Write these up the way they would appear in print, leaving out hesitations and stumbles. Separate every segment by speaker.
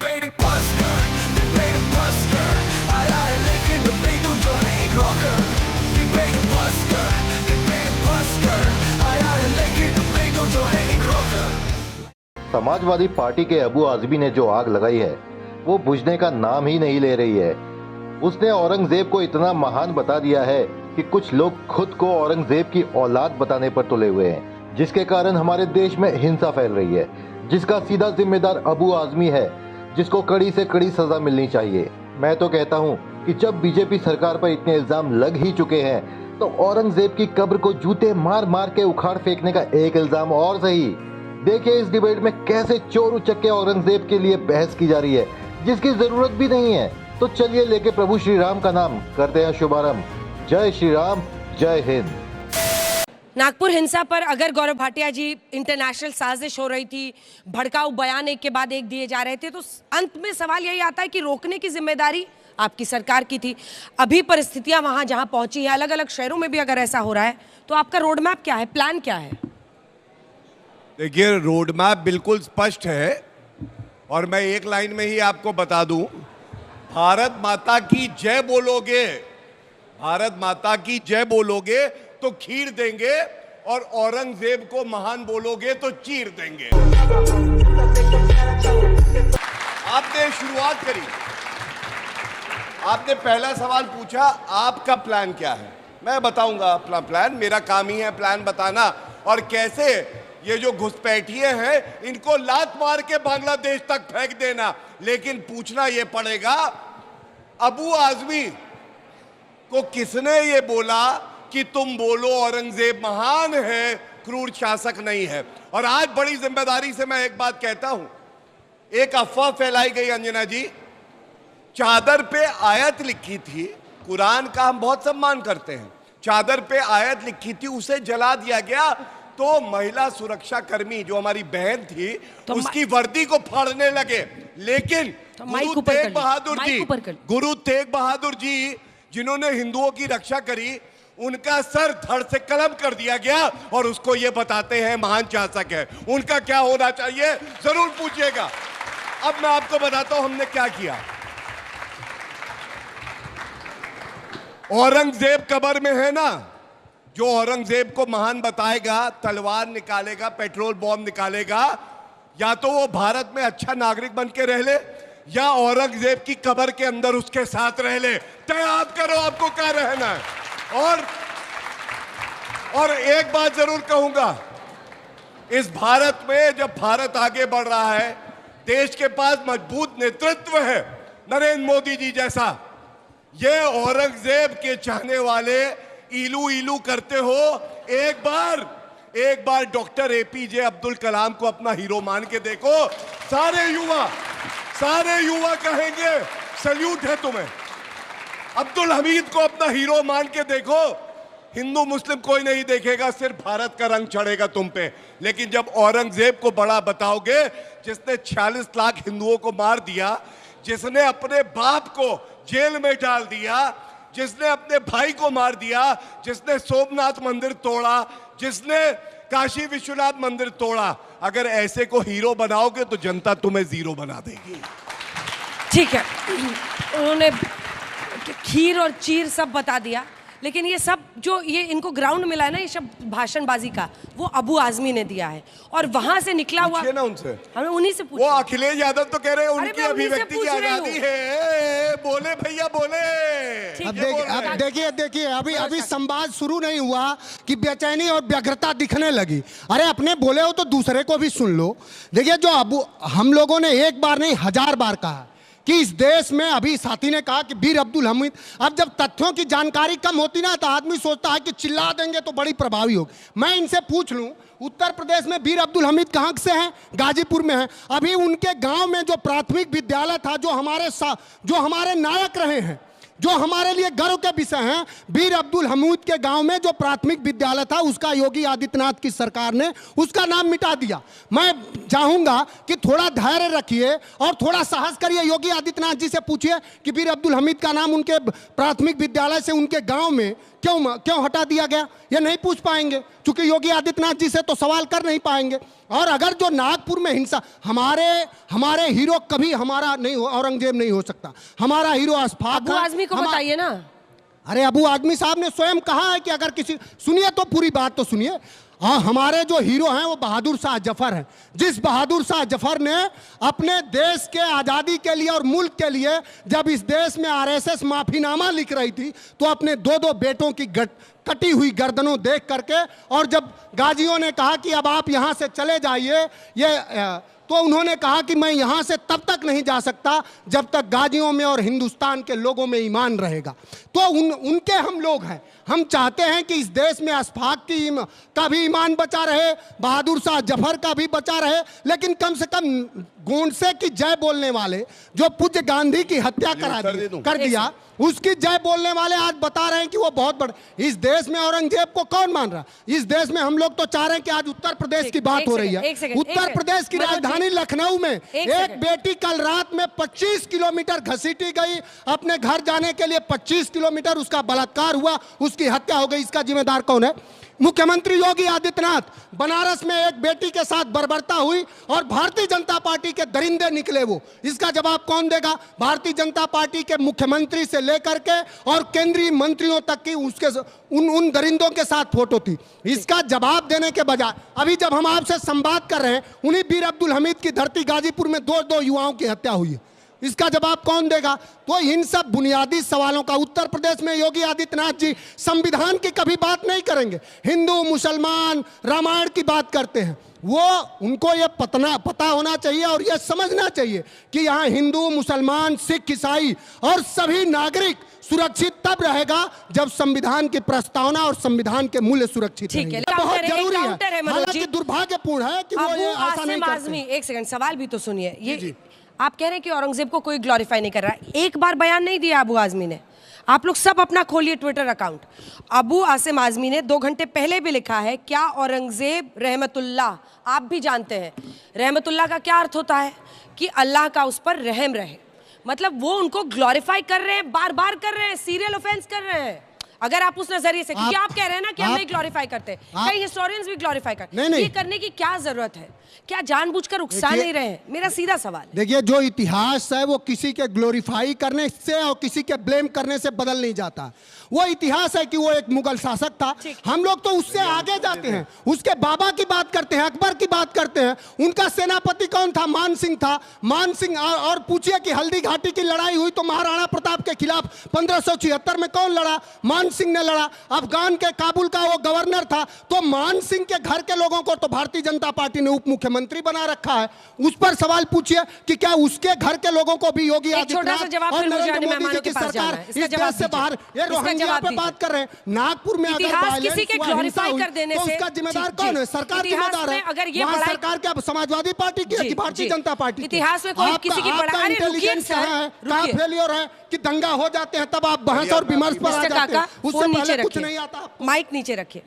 Speaker 1: ben ik Buster, ik ben een Buster. Alle lekker de beat doen door een rocker. Ik ben een Buster, ik ben een Buster. Alle lekker de beat doen door een rocker.
Speaker 2: Samajwadi party के अबू आजमी ने जो आग लगाई है वो बुझने का नाम ही नहीं ले रही है। उसने औरंगजेब को इतना महान बता दिया है कि कुछ लोग खुद को औरंगजेब की औलाद बताने पर तुले हुए हैं, जिसके कारण हमारे देश में हिंसा फैल रही है, जिसका सीधा जिम्मेदार अबू आजमी है, जिसको कड़ी से कड़ी सजा मिलनी चाहिए। मैं तो कहता हूँ कि जब बीजेपी सरकार पर इतने इल्जाम लग ही चुके हैं तो औरंगजेब की कब्र को जूते मार मार के उखाड़ फेंकने का एक इल्जाम और सही। देखिए इस डिबेट में कैसे चोर उचक्के औरंगजेब के लिए बहस की जा रही है, जिसकी जरूरत भी नहीं है। तो चलिए लेके प्रभु श्री राम का नाम करते हैं शुभारंभ। जय श्री राम, जय हिंद।
Speaker 3: नागपुर हिंसा पर अगर गौरव भाटिया जी इंटरनेशनल साजिश हो रही थी, भड़काऊ बयान एक के बाद एक दिए जा रहे थे, तो अंत में सवाल यही आता है कि रोकने की जिम्मेदारी आपकी सरकार की थी। अभी परिस्थितियां वहां जहां पहुंची है, अलग अलग शहरों में भी अगर ऐसा हो रहा है, तो आपका रोड मैप क्या है, प्लान क्या है?
Speaker 4: देखिए रोड मैप बिल्कुल स्पष्ट है और मैं एक लाइन में ही आपको बता दूं, भारत माता की जय बोलोगे, भारत माता की जय बोलोगे तो खीर देंगे और औरंगजेब को महान बोलोगे तो चीर देंगे। आपने शुरुआत करी, आपने पहला सवाल पूछा आपका प्लान क्या है। मैं बताऊंगा अपना प्लान, मेरा काम ही है प्लान बताना, और कैसे ये जो घुसपैठिए हैं इनको लात मार के बांग्लादेश तक फेंक देना। लेकिन पूछना ये पड़ेगा, अबू आजमी को किसने ये बोला कि तुम बोलो औरंगजेब महान है, क्रूर शासक नहीं है। और आज बड़ी जिम्मेदारी से मैं एक बात कहता हूं, एक अफवाह फैलाई गई अंजना जी, चादर पे आयत लिखी थी, कुरान का हम बहुत सम्मान करते हैं, चादर पे आयत लिखी थी, उसे जला दिया गया। तो महिला सुरक्षा कर्मी जो हमारी बहन थी तो उसकी वर्दी को फाड़ने लगे। लेकिन गुरु तेग बहादुर जी जिन्होंने हिंदुओं की रक्षा करी, उनका सर धड़ से कलम कर दिया गया और उसको ये बताते हैं महान शासक है। उनका क्या होना चाहिए जरूर पूछिएगा। अब मैं आपको बताता हूं हमने क्या किया। औरंगजेब कब्र में है ना, जो औरंगजेब को महान बताएगा, तलवार निकालेगा, पेट्रोल बॉम्ब निकालेगा, या तो वो भारत में अच्छा नागरिक बन के रह ले या औरंगजेब की कब्र के अंदर उसके साथ रह ले। तय आप करो आपको क्या रहना है। और एक बात जरूर कहूंगा, इस भारत में जब भारत आगे बढ़ रहा है, देश के पास मजबूत नेतृत्व है नरेंद्र मोदी जी जैसा, ये औरंगजेब के चाहने वाले इलू इलू करते हो। एक बार डॉक्टर एपीजे अब्दुल कलाम को अपना हीरो मान के देखो, सारे युवा कहेंगे सल्यूट है तुम्हें। अब्दुल हमीद को अपना हीरो मान के देखो, हिंदू मुस्लिम कोई नहीं देखेगा, सिर्फ भारत का रंग चढ़ेगा तुम पे। लेकिन जब औरंगजेब को बड़ा बताओगे, जिसने 46 लाख हिंदुओं को मार दिया, जिसने अपने बाप को जेल में डाल दिया, जिसने अपने भाई को मार दिया, जिसने सोमनाथ मंदिर तोड़ा, जिसने काशी विश्वनाथ मंदिर तोड़ा, अगर ऐसे को हीरो बनाओगे तो जनता तुम्हें जीरो बना देगी।
Speaker 3: ठीक है, उन्होंने खीर और चीर सब बता दिया, लेकिन ये सब जो ये इनको ग्राउंड मिला है ना, ये सब भाषणबाजी का, वो अबू आजमी ने दिया है और वहां से निकला हुआ
Speaker 4: ना उनसे,
Speaker 3: हमें उन्हीं से पूछो।
Speaker 4: वो अखिलेश यादव तो कह रहे हैं उनकी अभिव्यक्ति की आजादी है, बोले भैया बोले।
Speaker 5: अब देखिए अभी संवाद शुरू नहीं हुआ कि बेचैनी और व्यग्रता दिखने लगी। अरे अपने बोले हो तो दूसरे को भी सुन लो। देखिए जो अबू, हम लोगों ने एक बार नहीं 1000 बार कहा कि इस देश में, अभी साथी ने कहा कि वीर अब्दुल हमीद, अब जब तथ्यों की जानकारी कम होती ना तो आदमी सोचता है कि चिल्ला देंगे तो बड़ी प्रभावी होगी। मैं इनसे पूछ लूं, उत्तर प्रदेश में वीर अब्दुल हमीद कहाँ से हैं? गाजीपुर में हैं। अभी उनके गांव में जो प्राथमिक विद्यालय था, जो हमारे नायक रहे हैं, जो हमारे लिए गर्व के विषय हैं, वीर अब्दुल हमीद के गांव में जो प्राथमिक विद्यालय था, उसका योगी आदित्यनाथ की सरकार ने उसका नाम मिटा दिया। मैं चाहूंगा कि थोड़ा धैर्य रखिए और थोड़ा साहस करिए। योगी आदित्यनाथ जी से पूछिए कि वीर अब्दुल हमीद का नाम उनके प्राथमिक विद्यालय से उनके गांव में क्यों हटा दिया गया, ये नहीं पूछ पाएंगे, क्योंकि योगी आदित्यनाथ जी से तो सवाल कर नहीं पाएंगे। और अगर जो नागपुर में हिंसा, हमारे हीरो कभी हमारा नहीं हो, औरंगजेब नहीं हो सकता, हमारा हीरो अशफाक
Speaker 3: अबू आजमी को बताइए ना।
Speaker 5: अरे अबू आदमी साहब ने स्वयं कहा है कि अगर किसी, सुनिए तो पूरी बात तो सुनिए। हाँ, हमारे जो हीरो हैं वो बहादुर शाह जफर हैं। जिस बहादुर शाह जफर ने अपने देश के आज़ादी के लिए और मुल्क के लिए, जब इस देश में आरएसएस माफीनामा लिख रही थी, तो अपने दो बेटों की कटी हुई गर्दनों देख करके, और जब गाजियों ने कहा कि अब आप यहाँ से चले जाइए, तो उन्होंने कहा कि मैं यहाँ से तब तक नहीं जा सकता जब तक गाजियों में और हिंदुस्तान के लोगों में ईमान रहेगा। तो उनके हम लोग हैं। हम चाहते हैं कि इस देश में अशफाक का भी ईमान बचा रहे, बहादुर शाह जफर का भी बचा रहे, लेकिन कम से कम गोंडसे की जय बोलने वाले, जो पूज्य गांधी की हत्या कर दिया, उसकी जय बोलने वाले आज बता रहे हैं कि वो बहुत बड़े। इस देश में औरंगजेब को कौन मान रहा? इस देश में हम लोग तो चाह रहे हैं कि आज उत्तर प्रदेश की बात हो रही है। उत्तर प्रदेश की राजधानी लखनऊ में एक बेटी कल रात में 25 किलोमीटर घसीटी गई, अपने घर जाने के लिए 25 किलोमीटर उसका बलात्कार हुआ, उसकी हत्या हो गई। इसका जिम्मेदार कौन है? मुख्यमंत्री योगी आदित्यनाथ। बनारस में एक बेटी के साथ बर्बरता हुई और भारतीय जनता पार्टी के दरिंदे निकले वो। इसका जवाब कौन देगा? भारतीय जनता पार्टी के मुख्यमंत्री से लेकर के और केंद्रीय मंत्रियों तक की उसके उन दरिंदों के साथ फोटो थी। इसका जवाब देने के बजाय अभी जब हम आपसे संवाद कर रहे हैं, उन्हीं बीर अब्दुल हमीद की धरती गाजीपुर में दो युवाओं की हत्या हुई है। इसका जवाब कौन देगा? तो इन सब बुनियादी सवालों का उत्तर प्रदेश में योगी आदित्यनाथ जी संविधान की कभी बात नहीं करेंगे। हिंदू मुसलमान रामायण की बात करते हैं। वो उनको ये पता होना चाहिए और ये समझना चाहिए कि यहाँ हिंदू मुसलमान सिख ईसाई और सभी नागरिक सुरक्षित तब रहेगा जब संविधान की प्रस्तावना और संविधान के मूल्य सुरक्षित रहेंगे। बहुत जरूरी है। हालांकि दुर्भाग्यपूर्ण है कि वो ये ऐसा नहीं करते।
Speaker 3: एक सेकंड, सवाल भी तो सुनिए। ये आप कह रहे हैं कि औरंगजेब को कोई ग्लोरीफाई नहीं कर रहा है। एक बार बयान नहीं दिया अबू आजमी ने। आप लोग सब अपना खोलिए ट्विटर अकाउंट। अबू आसिम आजमी ने 2 घंटे पहले भी लिखा है, क्या औरंगजेब रहमतुल्लाह, आप भी जानते हैं रहमतुल्लाह का क्या अर्थ होता है? कि अल्लाह का उस पर रहम रहे। मतलब वो उनको ग्लोरीफाई कर रहे हैं, बार बार कर रहे हैं, सीरियल ऑफेंस कर रहे हैं। अगर आप उस नजरिए से, क्योंकि आप कह रहे हैं ना कि हम नहीं ग्लोरीफाई करते, कई हिस्टोरियंस भी ग्लोरीफाई करते हैं, ये करने की क्या जरूरत है? क्या जानबूझकर उकसा नहीं रहे हैं? मेरा सीधा सवाल।
Speaker 5: देखिए, जो इतिहास है वो किसी के ग्लोरीफाई करने से और किसी के ब्लेम करने से बदल नहीं जाता। वो इतिहास है कि वो एक मुगल शासक था। हम लोग तो उससे आगे जाते हैं, उसके बाबा की बात करते हैं, अकबर की बात करते हैं। उनका सेनापति कौन था? मान सिंह था। मान सिंह, और पूछिए कि हल्दी घाटी की लड़ाई हुई तो महाराणा प्रताप के खिलाफ 1576 में कौन लड़ा? मान सिंह ने लड़ा। अफगान के काबुल का वो गवर्नर था। तो मान सिंह के घर के लोगों को तो भारतीय जनता पार्टी ने उप मुख्यमंत्री बना रखा है। उस पर सवाल पूछिए कि क्या उसके घर के लोगों को भी योगी आदित्यनाथ और नरेंद्र मोदी जी की सरकार इस देश से बाहर, ये रोहिंग्या पे बात कर रहे हैं। नागपुर में अगर
Speaker 3: किसी के ग्लोरीफाई कर देने से
Speaker 5: उसका जिम्मेदार कौन है? सरकार जिम्मेदार है।
Speaker 3: अगर ये
Speaker 5: सरकार क्या समाजवादी पार्टी की है कि भारतीय जनता पार्टी?
Speaker 3: इतिहास में कोई किसी की बड़ा
Speaker 5: इंटेलिजेंस कहाँ फेलियर है कि दंगा हो जाते हैं तब आप बहस और विमर्श पर आ जाते हैं। उससे पहले कुछ नहीं आता।
Speaker 3: माइक नीचे रखिए।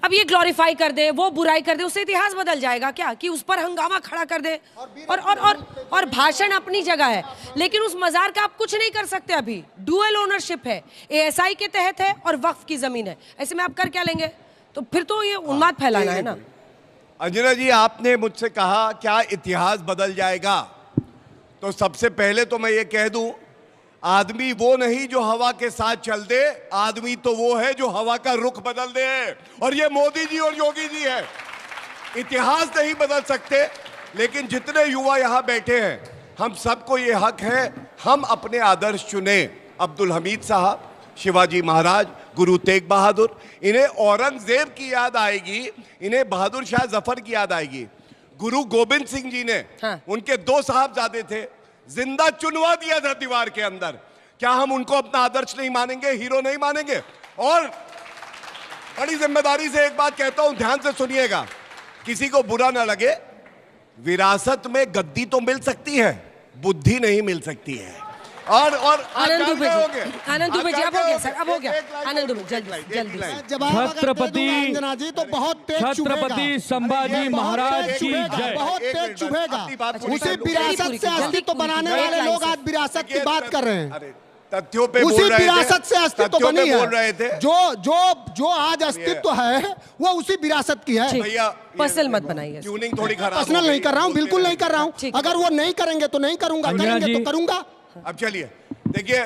Speaker 3: अब ये ग्लोरीफाई कर दे, वो बुराई कर दे, उससे इतिहास बदल जाएगा क्या? कि उस पर हंगामा खड़ा कर दे। और भाषण अपनी जगह है, लेकिन उस मजार का आप कुछ नहीं कर सकते। अभी डुअल ओनरशिप है, एएसआई के तहत है और वक्फ की जमीन है। ऐसे में आप कर क्या लेंगे? तो फिर तो ये उन्माद फैलाना है ना।
Speaker 4: अंजना जी, आपने मुझसे कहा क्या इतिहास बदल जाएगा, तो सबसे पहले तो मैं ये कह दूं, आदमी वो नहीं जो हवा के साथ चल दे, आदमी तो वो है जो हवा का रुख बदल दे। और ये मोदी जी और योगी जी है। इतिहास नहीं बदल सकते, लेकिन जितने युवा यहाँ बैठे हैं, हम सबको ये हक है हम अपने आदर्श चुने। अब्दुल हमीद साहब, शिवाजी महाराज, गुरु तेग बहादुर, इन्हें औरंगजेब की याद आएगी, इन्हें बहादुर शाह जफर की याद आएगी। गुरु गोविंद सिंह जी ने, उनके 2 साहबजादे थे, जिंदा चुनवा दिया था दीवार के अंदर। क्या हम उनको अपना आदर्श नहीं मानेंगे, हीरो नहीं मानेंगे? और बड़ी जिम्मेदारी से एक बात कहता हूं, ध्यान से सुनिएगा, किसी को बुरा ना लगे, विरासत में गद्दी तो मिल सकती है, बुद्धि नहीं मिल सकती है। और
Speaker 3: आनंद दुबे जी, अब हो गया सर, अब हो गया। आनंद दुबे जल्दी
Speaker 6: छत्रपति संभाजी महाराज की जय।
Speaker 5: बहुत तेज चुभेगा। उसी विरासत से अस्तित्व बनाने वाले लोग आज विरासत की बात कर रहे हैं।
Speaker 4: तथ्यों पे
Speaker 5: उसी
Speaker 4: बोल रहे थे,
Speaker 5: विरासत से अस्तित्व
Speaker 4: तथ्यों
Speaker 5: बनी
Speaker 4: पे बोल
Speaker 5: है।
Speaker 4: रहे थे।
Speaker 5: जो आज अस्तित्व है वो उसी विरासत की है।
Speaker 3: ठीक।
Speaker 4: भैया
Speaker 3: पर्सनल मत बनाइए।
Speaker 4: ट्यूनिंग थोड़ी खराब हो
Speaker 5: पर्सनल
Speaker 4: गई,
Speaker 5: नहीं कर रहा हूँ,
Speaker 4: बोलते
Speaker 5: बिल्कुल नहीं
Speaker 4: रहते
Speaker 5: कर रहा हूँ।
Speaker 3: ठीक।
Speaker 5: अगर वो नहीं करेंगे तो नहीं करूंगा,
Speaker 6: अंजना
Speaker 5: करेंगे
Speaker 6: जी।
Speaker 5: तो करूंगा।
Speaker 4: अब चलिए देखिए,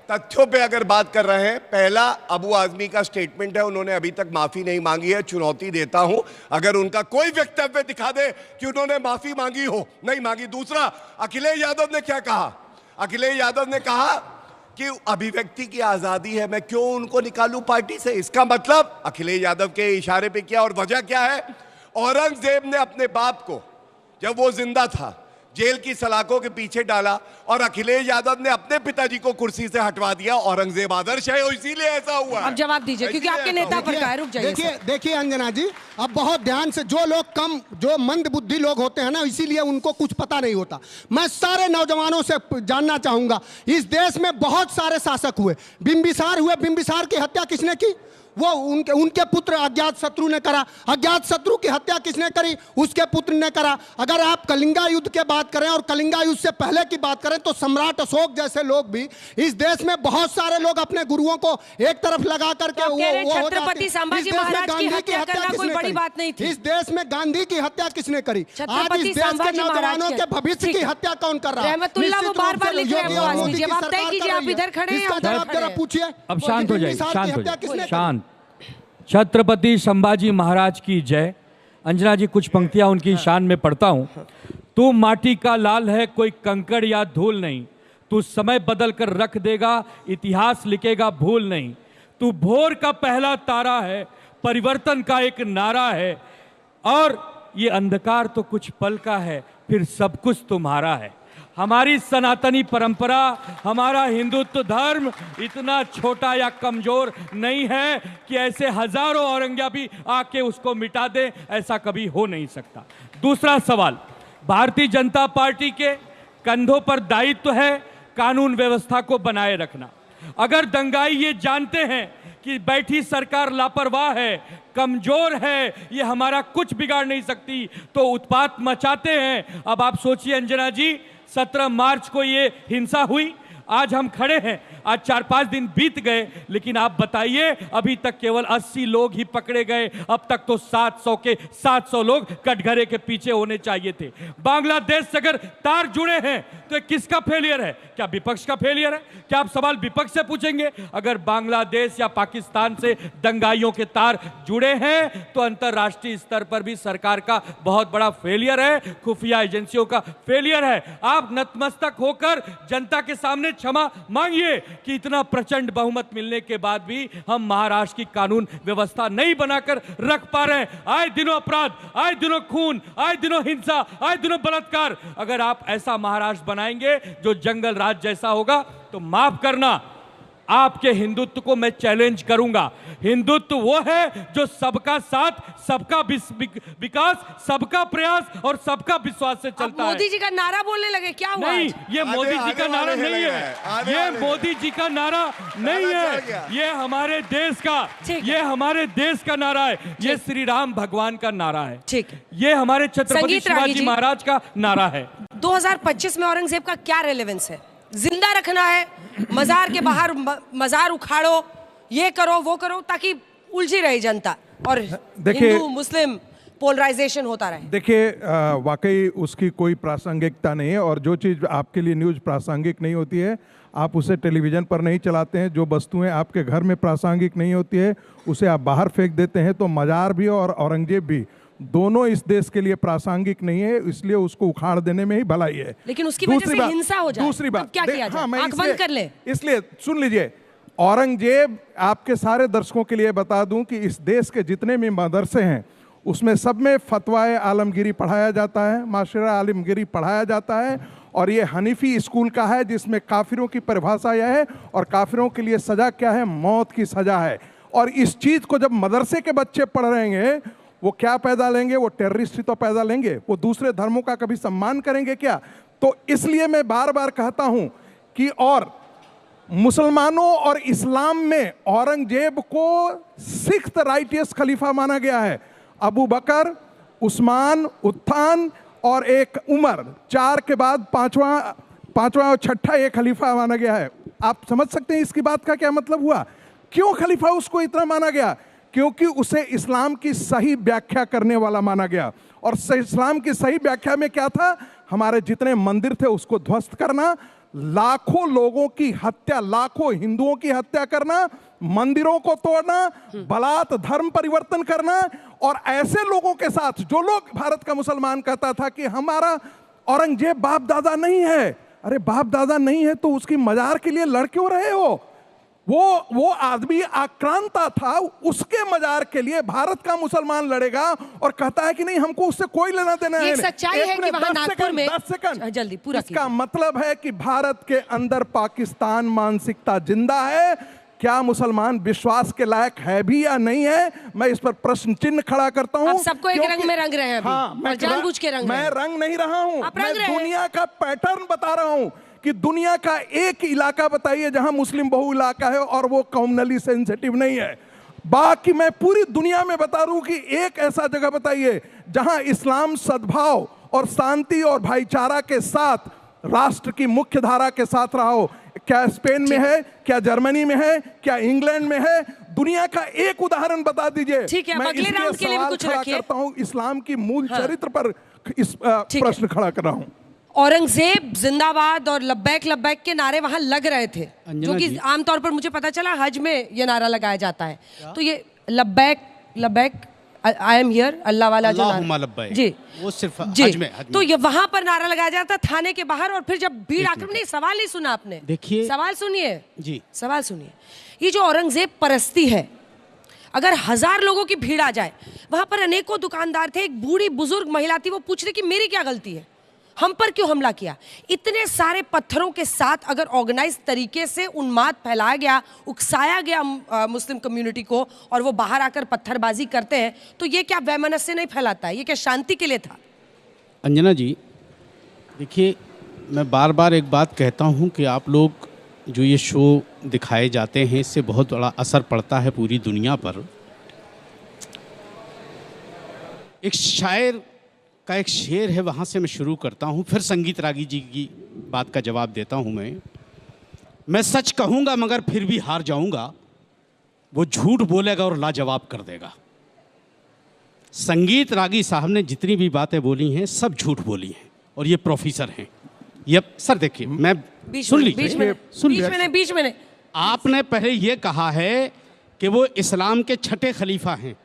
Speaker 4: तथ्यों पे अगर बात कर रहे हैं, पहला अबू आजमी का स्टेटमेंट है, उन्होंने अभी तक माफी नहीं मांगी है। चुनौती देता हूं, अगर उनका कोई वक्तव्य दिखा दे कि उन्होंने माफी मांगी हो, नहीं मांगी। दूसरा, अखिलेश यादव ने क्या कहा? अखिलेश यादव ने कहा कि अभिव्यक्ति की आजादी है, मैं क्यों उनको निकालूं पार्टी से। इसका मतलब अखिलेश यादव के इशारे पे किया। और वजह क्या है? औरंगजेब ने अपने बाप को जब वो जिंदा था जेल की सलाखों के पीछे डाला, और अखिलेश यादव ने अपने पिताजी को कुर्सी से हटवा दिया। औरंगजेब आदर्श है, इसीलिए ऐसा हुआ है।
Speaker 3: अब जवाब दीजिए, क्योंकि
Speaker 4: इसीलिए
Speaker 3: आपके
Speaker 4: ऐसा
Speaker 3: नेता
Speaker 4: हुआ।
Speaker 3: पर कहा, रुक जाइए
Speaker 5: देखिए
Speaker 3: सर।
Speaker 5: देखिए अंजना जी, अब बहुत ध्यान से, जो लोग कम, जो मंद बुद्धि लोग होते हैं ना, इसीलिए उनको कुछ पता नहीं होता। मैं सारे नौजवानों से जानना चाहूंगा, इस देश में बहुत सारे शासक हुए, बिंबिसार हुए, बिंबिसार की हत्या किसने की? वो उनके पुत्र अज्ञात शत्रु ने करा। अज्ञात शत्रु की हत्या किसने करी? उसके पुत्र ने करा। अगर आप कलिंगा युद्ध के बात करें और कलिंगा युद्ध से पहले की बात करें तो सम्राट अशोक जैसे लोग भी, इस देश में बहुत सारे लोग अपने गुरुओं को एक तरफ लगा करके
Speaker 3: तो आप कह रहे हैं
Speaker 5: वो हो
Speaker 3: छत्रपति
Speaker 5: जाते हैं।
Speaker 3: संभाजी
Speaker 5: इस देश में
Speaker 3: महाराज की
Speaker 5: गांधी
Speaker 3: हत्या करना कोई
Speaker 5: किसने
Speaker 3: बड़ी
Speaker 5: करी?
Speaker 3: बात नहीं थी।
Speaker 5: इस देश में गांधी की हत्या किसने करी? आज
Speaker 3: छत्रपति
Speaker 5: इस देश के
Speaker 3: संभाजी महाराज
Speaker 5: नौजवानों के भविष्य
Speaker 3: ठीक
Speaker 5: की
Speaker 3: है।
Speaker 5: हत्या कौन कर रहा है?
Speaker 3: रहमतुल्लाह वो
Speaker 5: निश्चित रूप
Speaker 3: बार-बार
Speaker 5: से
Speaker 3: लिख रहे हैं,
Speaker 5: योगी
Speaker 3: वो
Speaker 5: और
Speaker 3: आदमी।
Speaker 5: मोदी की
Speaker 3: जवाब तय
Speaker 5: सरकार
Speaker 3: कीजिए,
Speaker 5: कर
Speaker 3: आप
Speaker 5: रही है।
Speaker 3: इधर खड़े हैं,
Speaker 5: इसका
Speaker 3: हम उधर
Speaker 5: जवाब
Speaker 3: खड़े
Speaker 5: जरा
Speaker 3: हैं।
Speaker 5: पूछिए।
Speaker 6: अब
Speaker 5: वो
Speaker 6: शांत हो
Speaker 5: बिजली
Speaker 6: जाइए,
Speaker 5: साहब
Speaker 6: शांत
Speaker 5: की
Speaker 6: हो
Speaker 5: हत्या
Speaker 6: जाइए,
Speaker 5: किसने
Speaker 6: शांत। छत्रपति संभाजी महाराज की जय। अंजना जी, कुछ पंक्तियां उनकी शान में पढ़ता हूं। तू माटी का लाल है, कोई कंकड़ या धूल नहीं। तू समय बदल कर रख देगा, इतिहास लिखेगा भूल नहीं। तू भोर का पहला तारा है, परिवर्तन का एक नारा है। और ये अंधकार तो कुछ पल का है, फिर सब कुछ तुम्हारा है। हमारी सनातनी परंपरा, हमारा हिंदुत्व धर्म इतना छोटा या कमजोर नहीं है कि ऐसे हजारों औरंगजेबी आके उसको मिटा दे। ऐसा कभी हो नहीं सकता। दूसरा सवाल, भारतीय जनता पार्टी के कंधों पर दायित्व है कानून व्यवस्था को बनाए रखना। अगर दंगाई ये जानते हैं कि बैठी सरकार लापरवाह है, कमजोर है, ये हमारा कुछ बिगाड़ नहीं सकती, तो उत्पात मचाते हैं। अब आप सोचिए अंजना जी, 17 मार्च को ये हिंसा हुई, आज हम खड़े हैं, आज 4-5 दिन बीत गए, लेकिन आप बताइए अभी तक केवल 80 लोग ही पकड़े गए। अब तक तो 700 के 700 लोग कटघरे के पीछे होने चाहिए थे। बांग्लादेश से अगर तार जुड़े हैं तो किसका फेलियर है? क्या विपक्ष का फेलियर है? क्या आप सवाल विपक्ष से पूछेंगे? अगर बांग्लादेश या पाकिस्तान से दंगाइयों के तार जुड़े हैं तो अंतर्राष्ट्रीय स्तर पर भी सरकार का बहुत बड़ा फेलियर है, खुफिया एजेंसियों का फेलियर है। आप नतमस्तक होकर जनता के सामने क्षमा मांगिए कि इतना प्रचंड बहुमत मिलने के बाद भी हम महाराष्ट्र की कानून व्यवस्था नहीं बनाकर रख पा रहे हैं। आए दिनों अपराध, आए दिनों खून, आए दिनों हिंसा, आए दिनों बलात्कार। अगर आप ऐसा महाराष्ट्र बनाएंगे जो जंगल राज जैसा होगा तो माफ करना, आपके हिंदुत्व को मैं चैलेंज करूंगा। हिंदुत्व वो है जो सबका साथ, सबका विकास, सबका प्रयास और सबका विश्वास से चलता है।
Speaker 3: मोदी जी का नारा बोलने लगे, क्या हुआ?
Speaker 6: नहीं, ये मोदी जी का नारा नहीं है, ये मोदी जी का नारा नहीं है, ये हमारे देश का, ये हमारे देश का नारा है, ये श्री राम भगवान का नारा है,
Speaker 3: ठीक है,
Speaker 6: ये हमारे छत्रपति
Speaker 3: संगीत रागी
Speaker 6: शिवाजी
Speaker 3: जी।
Speaker 6: महाराज का नारा है।
Speaker 3: 2025 में औरंगजेब का क्या रेलेवेंस है? जिंदा रखना है, मजार के बाहर मजार उखाड़ो, ये करो वो करो, ताकि उलझी रही जनता और हिंदू मुस्लिम पोलराइजेशन होता रहे।
Speaker 7: देखिए, वाकई उसकी कोई प्रासंगिकता नहीं है, और जो चीज़ आपके लिए न्यूज़ प्रासंगिक नहीं होती है आप उसे टेलीविज़न पर नहीं चलाते हैं। जो वस्तुएं आपके घर में प्रासंगिक नहीं होती है उसे आप बाहर फेंक देते हैं। तो मजार भी और औरंगजेब भी दोनों इस देश के लिए प्रासंगिक नहीं है, इसलिए उसको उखाड़ देने में ही भलाई है।
Speaker 3: लेकिन उसकी वजह से हिंसा हो जाए,
Speaker 7: दूसरी बात,
Speaker 3: क्या किया जाए?
Speaker 7: मैं
Speaker 3: आंख बंद कर ले।
Speaker 7: इसलिए सुन लीजिए, औरंगजेब, आपके सारे दर्शकों के लिए बता दूं कि इस देश के जितने भी मदरसे हैं उसमें सब में फतवाए आलमगिरी पढ़ाया जाता है, माशरा आलमगिरी पढ़ाया जाता है, और ये हनीफी स्कूल का है जिसमें काफिरों की परिभाषा यह है, और काफिरों के लिए सजा क्या है? मौत की सजा है। और इस चीज़ को जब मदरसे के बच्चे पढ़ रहे हैं, वो क्या पैदा लेंगे? वो टेररिस्ट ही तो पैदा लेंगे। वो दूसरे धर्मों का कभी सम्मान करेंगे क्या? तो इसलिए मैं बार बार कहता हूं कि और मुसलमानों और इस्लाम में औरंगजेब को 6th राइटियस खलीफा माना गया है। अबू बकर, उस्मान, उत्थान और एक उमर, 4 के बाद पांचवा और छठा एक खलीफा माना गया है। आप समझ सकते हैं इसकी बात का क्या मतलब हुआ? क्यों खलीफा उसको इतना माना गया? क्योंकि उसे इस्लाम की सही व्याख्या करने वाला माना गया। और इस्लाम की सही व्याख्या में क्या था? हमारे जितने मंदिर थे उसको ध्वस्त करना, लाखों लोगों की हत्या, लाखों हिंदुओं की हत्या करना, मंदिरों को तोड़ना, बलात् धर्म परिवर्तन करना, और ऐसे लोगों के साथ जो लोग भारत का मुसलमान कहता था कि हमारा औरंगजेब बाप दादा नहीं है। अरे बाप दादा नहीं है तो उसकी मजार के लिए लड़ क्यों रहे हो? वो आदमी आक्रांता था, उसके मजार के लिए भारत का मुसलमान लड़ेगा और कहता है कि नहीं हमको उससे कोई लेना देना है।
Speaker 3: ये सच्चाई है कि वहां नागपुर में
Speaker 7: 10 सेकंड
Speaker 3: जल्दी पूरा
Speaker 7: इसका मतलब है कि भारत के अंदर पाकिस्तान मानसिकता जिंदा है। क्या मुसलमान विश्वास के लायक है भी या नहीं है? मैं इस पर प्रश्न चिन्ह खड़ा करता हूं।
Speaker 3: आप सबको एक रंग में रंग रहे हैं अभी।
Speaker 7: हाँ,
Speaker 3: और जानबूझ के रंग
Speaker 7: मैं रंग नहीं रहा हूं,
Speaker 3: आप
Speaker 7: मैं
Speaker 3: रंग रहे हैं।
Speaker 7: दुनिया का पैटर्न बता रहा हूं कि दुनिया का एक इलाका बताइए जहां मुस्लिम बहु इलाका है और वो कम्युनली सेंसिटिव नहीं है। बाकी मैं पूरी दुनिया में बता रहा हूं कि एक ऐसा जगह बताइए जहां इस्लाम सद्भाव और शांति और भाईचारा के साथ राष्ट्र की मुख्य धारा के साथ रहा हो। क्या स्पेन में है? क्या जर्मनी में है? क्या इंग्लैंड में है? दुनिया का एक उदाहरण बता दीजिए।
Speaker 3: ठीक है,
Speaker 7: मैं
Speaker 3: अगले
Speaker 7: इसलिए
Speaker 3: राउंड के लिए भी
Speaker 7: सवाल
Speaker 3: कुछ
Speaker 7: खड़ा
Speaker 3: रखिए।
Speaker 7: करता हूं, इस्लाम की मूल चरित्र पर इस
Speaker 3: ठीक है।
Speaker 7: प्रश्न खड़ा कर रहा हूं।
Speaker 3: औरंगजेब जिंदाबाद और लब्बैक लब्बैक के नारे वहां लग रहे थे, जो कि आमतौर पर मुझे पता चला हज में ये नारा लगाया जाता है। तो ये लब्बैक लब्बैक आई एम हियर, अल्लाह वाला जो
Speaker 8: अल्लाहुम्मा लब्बैक,
Speaker 3: जी
Speaker 8: वो सिर्फ
Speaker 3: जी
Speaker 8: हज में।
Speaker 3: तो ये वहां पर नारा लगाया जाता थाने के बाहर, और फिर जब भीड़ आकर, नहीं सवाल नहीं सुना आपने,
Speaker 8: देखिए
Speaker 3: सवाल सुनिए
Speaker 8: जी,
Speaker 3: सवाल सुनिए। ये जो औरंगजेब परस्ती है, अगर 1000 लोगों की भीड़ आ जाए, वहां पर अनेकों दुकानदार थे, एक बूढ़ी बुजुर्ग महिला थी, वो पूछ रही कि मेरी क्या गलती है, हम पर क्यों हमला किया? इतने सारे पत्थरों के साथ अगर ऑर्गेनाइज तरीके से उन्माद फैलाया गया, उकसाया गया मुस्लिम कम्युनिटी को, और वो बाहर आकर पत्थरबाजी करते हैं, तो ये क्या वैमनस्य नहीं फैलाता है? ये क्या शांति के लिए था?
Speaker 8: अंजना जी देखिए, मैं बार बार एक बात कहता हूं कि आप लोग जो ये शो दिखाए जाते हैं इससे बहुत बड़ा असर पड़ता है पूरी दुनिया पर। एक शायर का एक शेर है, वहाँ से मैं शुरू करता हूँ, फिर संगीत रागी जी की बात का जवाब देता हूँ। मैं सच कहूँगा मगर फिर भी हार जाऊँगा, वो झूठ बोलेगा और लाजवाब कर देगा। संगीत रागी साहब ने जितनी भी बातें बोली हैं सब झूठ बोली हैं, और ये प्रोफेसर हैं। ये सर देखिए, मैं सुन लीजिए,
Speaker 3: बीच में नहीं।
Speaker 8: आपने पहले ये कहा है कि वो इस्लाम के छठे खलीफा हैं।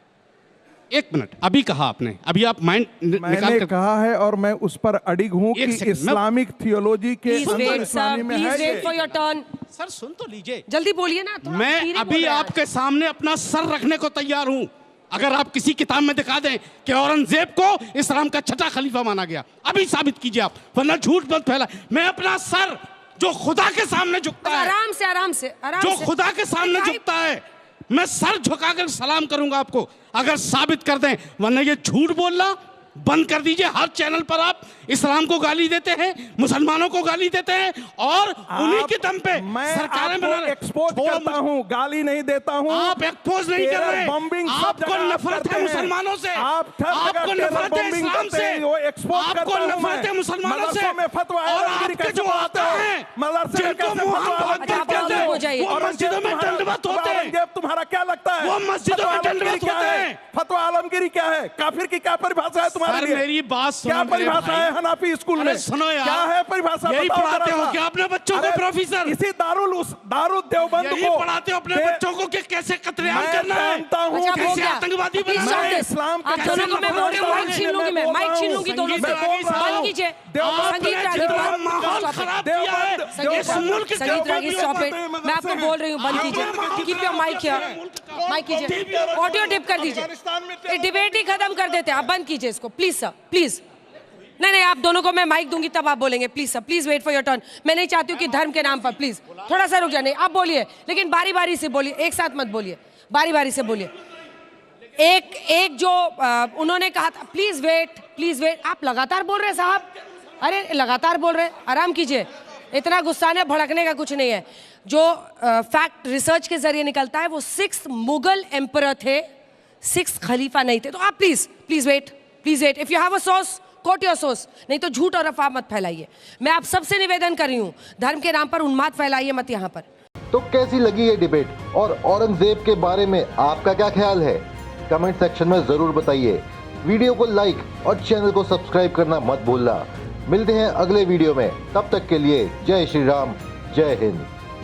Speaker 8: एक मिनट, अभी कहा आपने, अभी आप माइंड
Speaker 7: मैंने कहा है और मैं उस पर अडिग हूं कि इस्लामिक थियोलॉजी के अंदर इस्लामी में है।
Speaker 3: Wait for your turn.
Speaker 8: Sir सुन तो लीजिए,
Speaker 3: जल्दी बोलिए ना।
Speaker 8: मैं अभी आपके सामने अपना सर रखने को तैयार हूं। अगर आप किसी किताब में दिखा दें कि औरंगजेब को इस्लाम का छठा खलीफा माना गया, अभी साबित कीजिए आप, वरना झूठ मत फैला। मैं अपना सर जो खुदा के सामने झुकता है,
Speaker 3: आराम से
Speaker 8: जो खुदा के सामने झुकता है, मैं सर झुकाकर सलाम करूंगा आपको, अगर साबित कर दें। वरना ये झूठ बोलना बंद कर दीजिए। हर चैनल पर आप इस्लाम को गाली देते हैं, मुसलमानों को गाली देते हैं, और उन्हीं के दम पे सरकारें बना रहे।
Speaker 7: एक्सपोज करता हूं, गाली नहीं देता हूं।
Speaker 8: आप एक्सपोज नहीं कर रहे, आपको नफरत है मुसलमानों से, आपको नफरत है इस्लाम से, आपको नफरत है मुसलमानों से, और आपके जो आता है जिनको मोहब्बत कहते हैं वो मस्जिदों में दंडवत होते हैं।
Speaker 7: तुम्हारा क्या लगता है
Speaker 8: वो मस्जिदों में दंडवत होते हैं?
Speaker 7: फतवा आलमगीरी क्या है? काफिर की क्या परिभाषा है तुम्हारे लिए?
Speaker 8: मेरी बात सुनो,
Speaker 7: क्या परिभाषा है हनाफी स्कूल में?
Speaker 8: सुनो यार,
Speaker 7: क्या है परिभाषा?
Speaker 8: यही पढ़ाते हो क्या अपने बच्चों को प्रोफेसर?
Speaker 7: इसी दारुल देवबंद को
Speaker 8: यही पढ़ाते हो अपने बच्चों को कि कैसे कत्लेआम करना है, कैसे आतंकवादी बनना है?
Speaker 7: इस्लाम
Speaker 3: आप दोनों को मैं बोल रही हूं, माइक छीन लूंगी, मैं माइक छीन लूंगी दोनों से। बंद कीजिए संगीत रागी,
Speaker 8: माहौल खराब किया है इस मुल्क के।
Speaker 3: संगीत रागी स्टॉप इट, मैं आपको बोल रही हूँ बंद कीजिए। Keep your mic here, mic कीजिए, ऑडियो डिप कर दीजिए, ये डिबेट ही खत्म कर देते हैं। आप बंद कीजिए इसको प्लीज सर, प्लीज। नहीं, आप दोनों को मैं माइक दूंगी तब आप बोलेंगे। Please sir, please wait for your turn. मैं नहीं चाहती हूँ कि धर्म के नाम पर, प्लीज थोड़ा सा रुक जाए। आप बोलिए, लेकिन बारी बारी से बोलिए, एक साथ मत बोलिए, बारी बारी से बोलिए। एक जो उन्होंने कहा था, प्लीज वेट। आप लगातार बोल रहे हैं साहब, अरे लगातार बोल रहे हैं, आराम कीजिए। इतना गुस्सा ने भड़कने का कुछ नहीं है। जो फैक्ट रिसर्च के जरिए निकलता है, वो 6 मुगल एम्परर थे, 6 खलीफा नहीं थे। तो आप please wait, if you have a source quote your source, नहीं तो झूठ और अफवाह मत फैलाइए। मैं आप सबसे निवेदन कर रही हूँ, धर्म के नाम पर उन्माद फैलाइए मत यहाँ पर।
Speaker 2: तो कैसी लगी ये डिबेट और औरंगजेब के बारे में आपका क्या ख्याल है? कमेंट सेक्शन में जरूर बताइए। वीडियो को लाइक और चैनल को सब्सक्राइब करना मत भूलना। मिलते हैं अगले वीडियो में, तब तक के लिए जय श्री राम, जय हिंद।